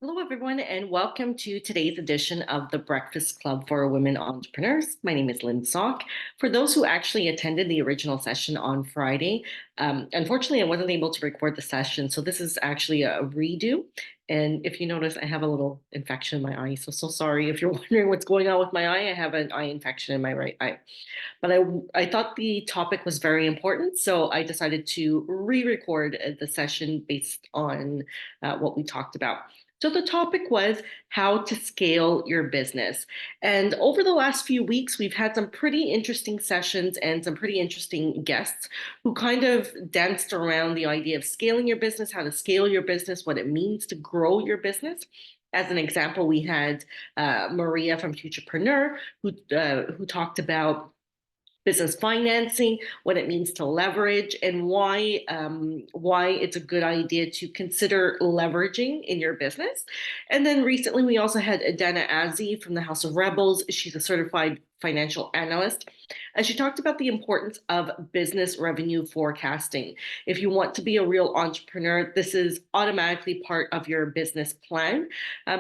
Hello, everyone, and welcome to today's edition of the Breakfast Club for Women Entrepreneurs. My name is Lynn Sock. For those who actually attended the original session on Friday, unfortunately, I wasn't able to record the session, so this is actually a redo. And if you notice, I have a little infection in my eye, so sorry if you're wondering what's going on with my eye. I have an eye infection in my right eye. But I thought the topic was very important, so I decided to re-record the session based on what we talked about. So the topic was how to scale your business. And over the last few weeks, we've had some pretty interesting sessions and some pretty interesting guests who kind of danced around the idea of scaling your business, how to scale your business, what it means to grow your business. As an example, we had Maria from Futurepreneur who talked about business financing, what it means to leverage, and why it's a good idea to consider leveraging in your business. And then recently, we also had Adana Azzi from the House of Rebels. She's a certified financial analyst, and she talked about the importance of business revenue forecasting. If you want to be a real entrepreneur, this is automatically part of your business plan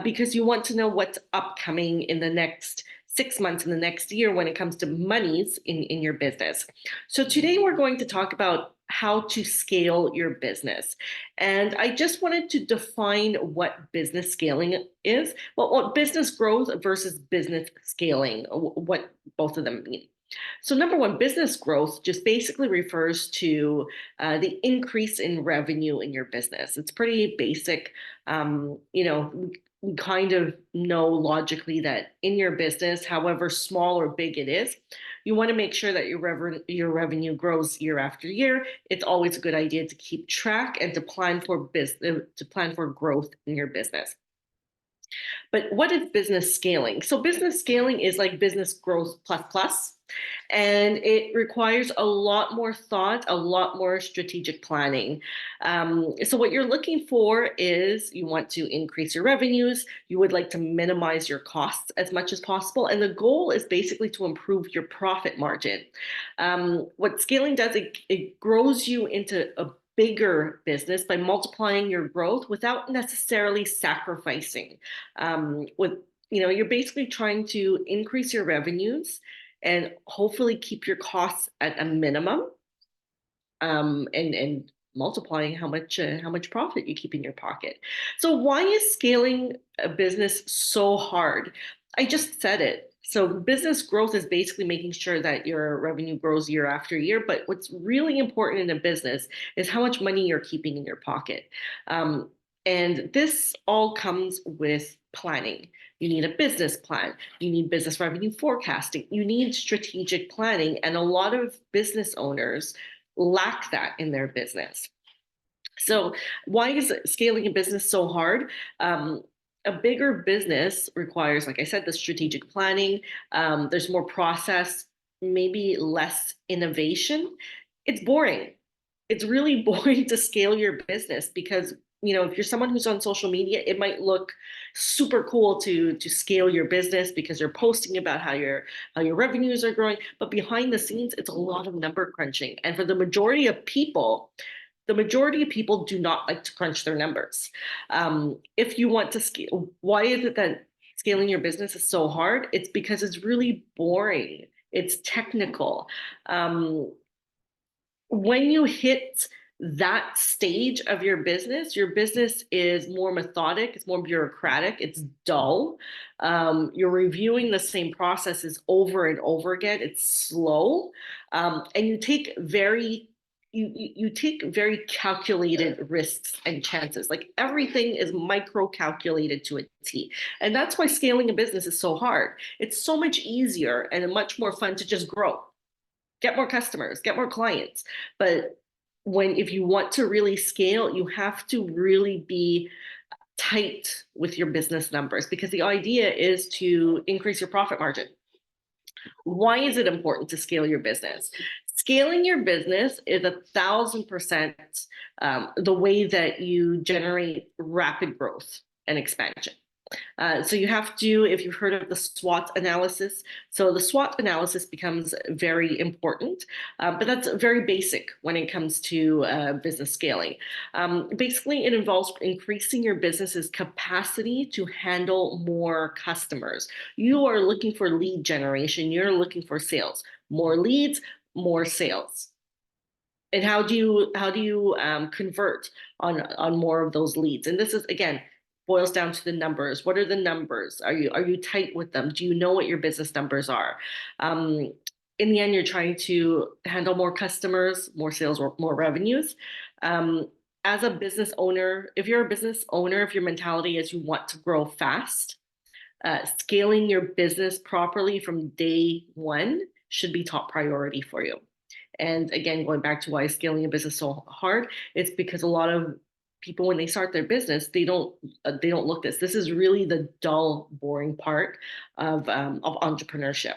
because you want to know what's upcoming in the next 6 months in the next year when it comes to monies in your business. So today we're going to talk about how to scale your business. And I just wanted to define what business scaling is, well, what business growth versus business scaling, what both of them mean. So number one, business growth just basically refers to the increase in revenue in your business. It's pretty basic. We kind of know logically that in your business, however small or big it is, you want to make sure that your revenue grows year after year. It's always a good idea to keep track and to plan for business to plan for growth in your business. But what is business scaling? So business scaling is like business growth plus plus, and it requires a lot more thought, a lot more strategic planning. So what you're looking for is you want to increase your revenues, you would like to minimize your costs as much as possible, and the goal is basically to improve your profit margin. What scaling does, it grows you into a bigger business by multiplying your growth without necessarily sacrificing. With you're basically trying to increase your revenues and hopefully keep your costs at a minimum, and multiplying how much profit you keep in your pocket. So why is scaling a business so hard? I just said it. So business growth is basically making sure that your revenue grows year after year. But what's really important in a business is how much money you're keeping in your pocket. And this all comes with planning. You need a business plan. You need business revenue forecasting. You need strategic planning. And a lot of business owners lack that in their business. So, why is scaling a business so hard? A bigger business requires, like I said, the strategic planning. There's more process, maybe less innovation. It's boring. It's really boring to scale your business because if you're someone who's on social media, it might look super cool to scale your business because you're posting about how your revenues are growing, but behind the scenes it's a lot of number crunching. And for the majority of people do not like to crunch their numbers. If you want to scale, why is it that scaling your business is so hard? It's because it's really boring. It's technical. When you hit that stage of your business is more methodic, it's more bureaucratic, it's dull. You're reviewing the same processes over and over again. It's slow, and you take very calculated risks and chances. Like everything is micro calculated to a T. And that's why scaling a business is so hard. It's so much easier and much more fun to just grow, get more customers, get more clients. But if you want to really scale, you have to really be tight with your business numbers because the idea is to increase your profit margin. Why is it important to scale your business? Scaling your business is 1,000% the way that you generate rapid growth and expansion. So you have to, if you've heard of the SWOT analysis, so the SWOT analysis becomes very important, but that's very basic when it comes to business scaling. Basically, it involves increasing your business's capacity to handle more customers. You are looking for lead generation, you're looking for sales, more leads, more sales. And how do you convert on more of those leads? And this is again boils down to the numbers. What are the numbers? Are you tight with them? Do you know what your business numbers are? Um, in the end, you're trying to handle more customers, more sales, or more revenues. Um, as a business owner, if you're a business owner, if your mentality is you want to grow fast, scaling your business properly from day one should be top priority for you. And again, going back to why scaling a business so hard, it's because a lot of people when they start their business, they don't look this. This is really the dull, boring part of entrepreneurship.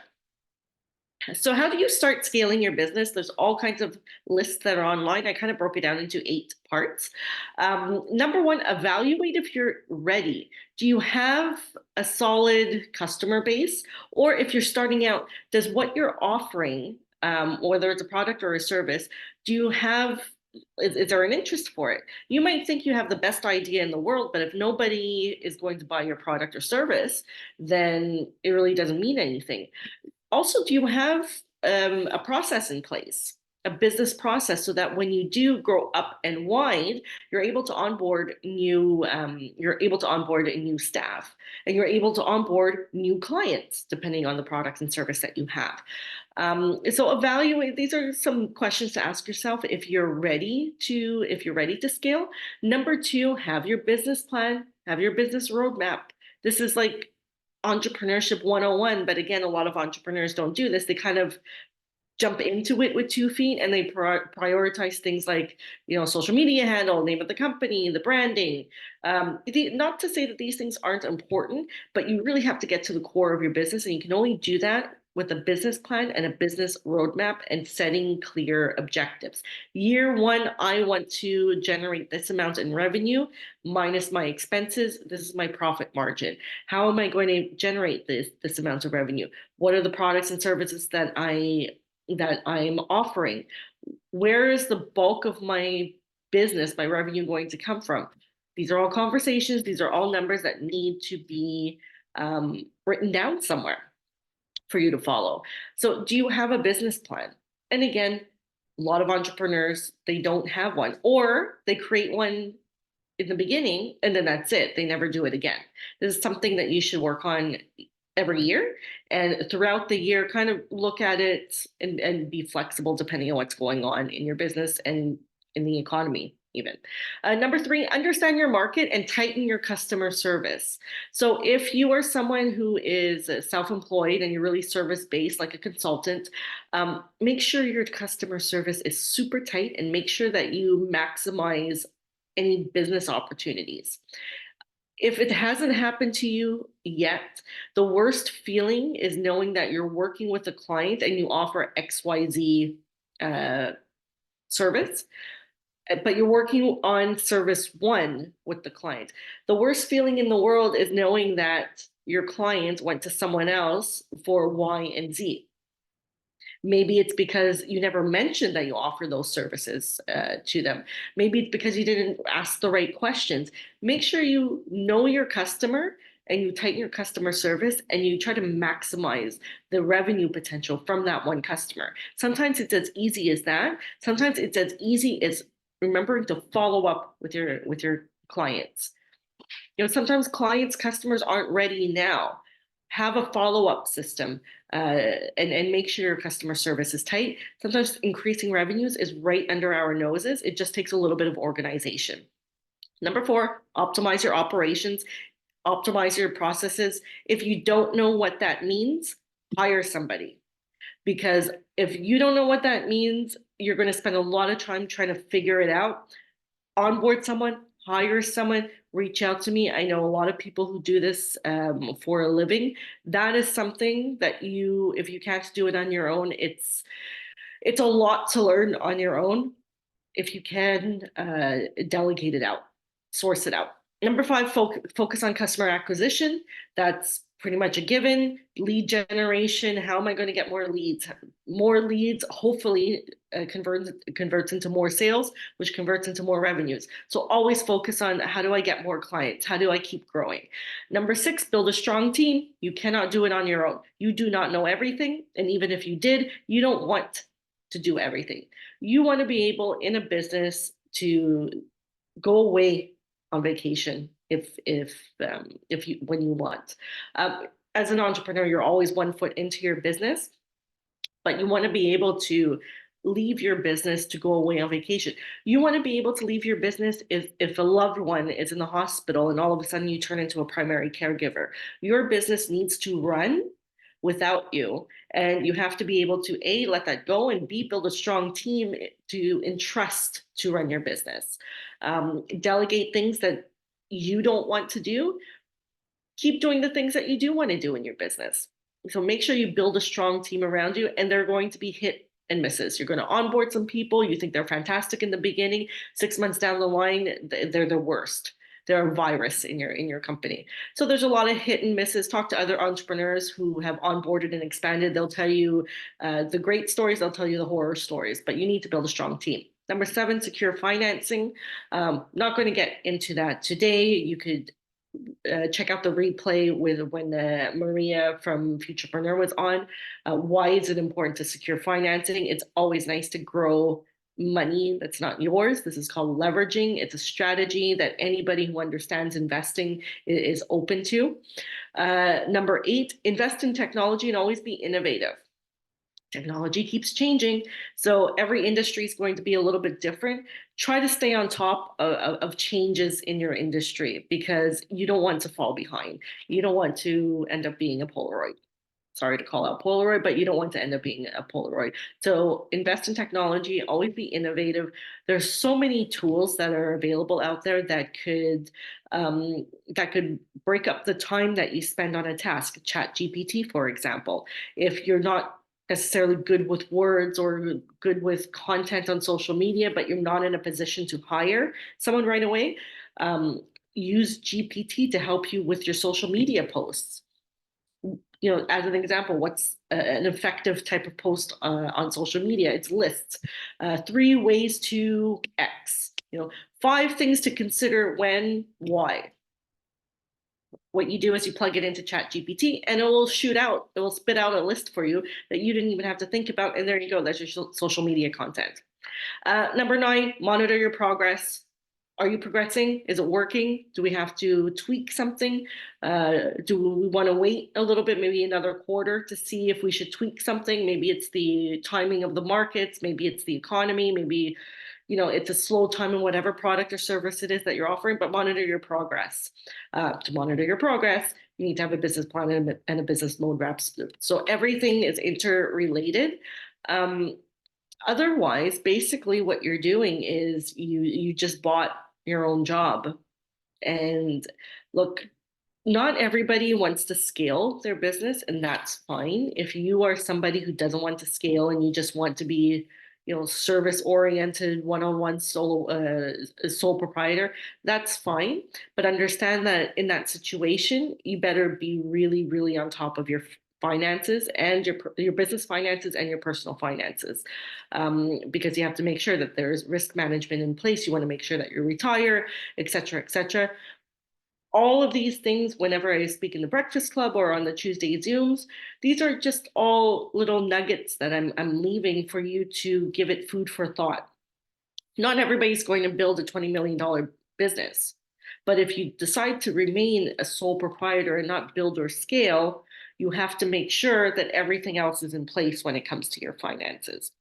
So how do you start scaling your business? There's all kinds of lists that are online. I kind of broke it down into 8 parts. Number one, evaluate if you're ready. Do you have a solid customer base? Or if you're starting out, does what you're offering, whether it's a product or a service, do you have is there an interest for it? You might think you have the best idea in the world, but if nobody is going to buy your product or service, then it really doesn't mean anything. Also, do you have a process in place, a business process, so that when you do grow up and wide, you're able to onboard a new staff, and you're able to onboard new clients, depending on the products and service that you have. So evaluate. These are some questions to ask yourself if you're ready to scale. Number two, have your business plan, have your business roadmap. This is like entrepreneurship 101, but again, a lot of entrepreneurs don't do this. They kind of jump into it with 2 feet, and they prioritize things like social media handle, name of the company, the branding. Not to say that these things aren't important, but you really have to get to the core of your business, and you can only do that with a business plan and a business roadmap and setting clear objectives. Year one, I want to generate this amount in revenue minus my expenses. This is my profit margin. How am I going to generate this amount of revenue? What are the products and services that I'm offering? Where is the bulk of my business, my revenue going to come from? These are all conversations. These are all numbers that need to be written down somewhere for you to follow. So do you have a business plan? And again, a lot of entrepreneurs, they don't have one, or they create one in the beginning and then that's it. They never do it again. This is something that you should work on every year, and throughout the year kind of look at it and be flexible depending on what's going on in your business and in the economy even. Number three, understand your market and tighten your customer service. So if you are someone who is self-employed and you're really service-based like a consultant, make sure your customer service is super tight and make sure that you maximize any business opportunities. If it hasn't happened to you yet, the worst feeling is knowing that you're working with a client and you offer XYZ service, but you're working on service one with the client. The worst feeling in the world is knowing that your client went to someone else for Y and Z. Maybe it's because you never mentioned that you offer those services to them. Maybe it's because you didn't ask the right questions. Make sure you know your customer and you tighten your customer service and you try to maximize the revenue potential from that one customer. Sometimes it's as easy as that. Sometimes it's as easy as remembering to follow up with your clients. Sometimes clients, customers aren't ready now. Have a follow-up system, and make sure your customer service is tight. Sometimes increasing revenues is right under our noses. It just takes a little bit of organization. Number four, optimize your operations, optimize your processes. If you don't know what that means, hire somebody. Because if you don't know what that means, you're going to spend a lot of time trying to figure it out. Onboard someone, hire someone, reach out to me. I know a lot of people who do this for a living. That is something that if you can't do it on your own, it's a lot to learn on your own. If you can delegate it out, source it out. Number five, focus on customer acquisition. That's pretty much a given. Lead generation. How am I going to get more leads? More leads hopefully converts into more sales, which converts into more revenues. So always focus on how do I get more clients? How do I keep growing? Number six, build a strong team. You cannot do it on your own. You do not know everything. And even if you did, you don't want to do everything. You want to be able in a business to go away on vacation if you when you want. As an entrepreneur, you're always one foot into your business, but you want to be able to leave your business to go away on vacation. You want to be able to leave your business if a loved one is in the hospital and all of a sudden you turn into a primary caregiver. Your business needs to run without you, and you have to be able to A, let that go, and B, build a strong team to entrust to run your business. Delegate things that you don't want to do. Keep doing the things that you do want to do in your business. So make sure you build a strong team around you, and they're going to be hit and misses. You're going to onboard some people. You think they're fantastic in the beginning. 6 months down the line, they're the worst. They're a virus in your company. So there's a lot of hit and misses. Talk to other entrepreneurs who have onboarded and expanded. They'll tell you the great stories. They'll tell you the horror stories. But you need to build a strong team. Number seven, secure financing. Not going to get into that today. You could check out the replay with when Maria from Futurepreneur was on. Why is it important to secure financing? It's always nice to grow money that's not yours. This is called leveraging. It's a strategy that anybody who understands investing is open to. Number eight, invest in technology and always be innovative. Technology keeps changing, so every industry is going to be a little bit different. Try to stay on top of changes in your industry because you don't want to fall behind. You don't want to end up being a Polaroid. Sorry to call out Polaroid, but you don't want to end up being a Polaroid. So invest in technology, always be innovative. There's so many tools that are available out there that could break up the time that you spend on a task. Chat GPT, for example. If you're not necessarily good with words or good with content on social media, but you're not in a position to hire someone right away, use GPT to help you with your social media posts. You know, as an example, what's an effective type of post on social media? It's lists. 3 ways to X. You know, 5 things to consider when Y. What you do is you plug it into Chat GPT and it will spit out a list for you that you didn't even have to think about. And there you go, that's your social media content. Number 9, monitor your progress. Are you progressing? Is it working? Do we have to tweak something? Do we want to wait a little bit, maybe another quarter to see if we should tweak something? Maybe it's the timing of the markets, maybe it's the economy, maybe it's a slow time in whatever product or service it is that you're offering, but monitor your progress. To monitor your progress, you need to have a business plan and a business roadmap. So everything is interrelated. Otherwise, basically what you're doing is you just bought your own job. And look, not everybody wants to scale their business, and that's fine. If you are somebody who doesn't want to scale and you just want to be, service oriented, one-on-one sole proprietor, that's fine. But understand that in that situation, you better be really, really on top of your finances and your business finances and your personal finances, because you have to make sure that there's risk management in place. You want to make sure that you retire, et cetera, et cetera. All of these things, whenever I speak in the Breakfast Club or on the Tuesday Zooms, these are just all little nuggets that I'm leaving for you to give it food for thought. Not everybody's going to build a $20 million business, but if you decide to remain a sole proprietor and not build or scale, you have to make sure that everything else is in place when it comes to your finances.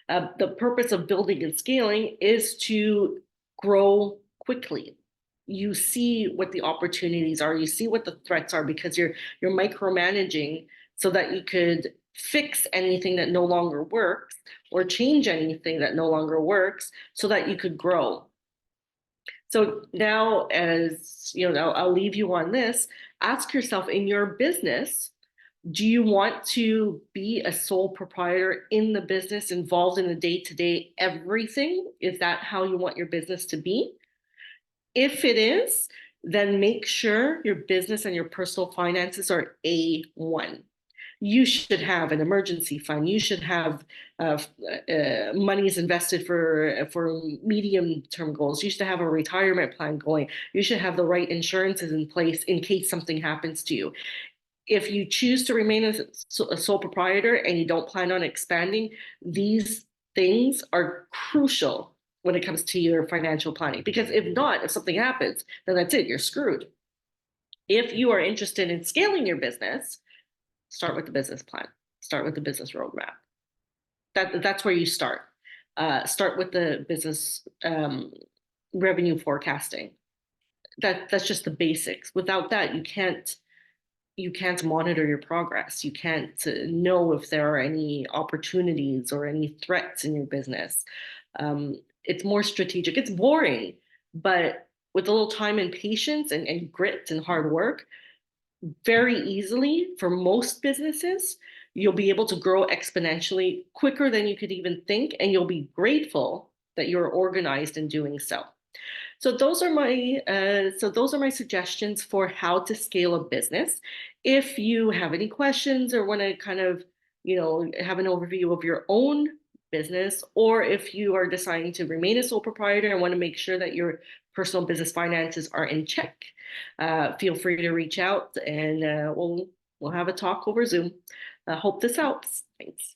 The purpose of building and scaling is to grow quickly. You see what the opportunities are, you see what the threats are, because you're micromanaging so that you could fix anything that no longer works or change anything that no longer works so that you could grow. So now, as you know, I'll leave you on this. Ask yourself, in your business, do you want to be a sole proprietor in the business, involved in the day-to-day everything? Is that how you want your business to be? If it is, then make sure your business and your personal finances are A1. You should have an emergency fund. You should have monies invested for medium term goals. You should have a retirement plan going. You should have the right insurances in place in case something happens to you. If you choose to remain a sole proprietor and you don't plan on expanding, these things are crucial when it comes to your financial planning. Because if not, if something happens, then that's it, you're screwed. If you are interested in scaling your business, start with the business plan, start with the business roadmap. That's where you start. Start with the business revenue forecasting. That's just the basics. Without that, you can't monitor your progress. You can't know if there are any opportunities or any threats in your business. It's more strategic. It's boring, but with a little time and patience and grit and hard work, very easily for most businesses, you'll be able to grow exponentially quicker than you could even think, and you'll be grateful that you're organized in doing so. So those are my suggestions for how to scale a business. If you have any questions or want to kind of, have an overview of your own business, or if you are deciding to remain a sole proprietor and want to make sure that your personal business finances are in check, feel free to reach out and we'll have a talk over Zoom. Hope this helps. Thanks.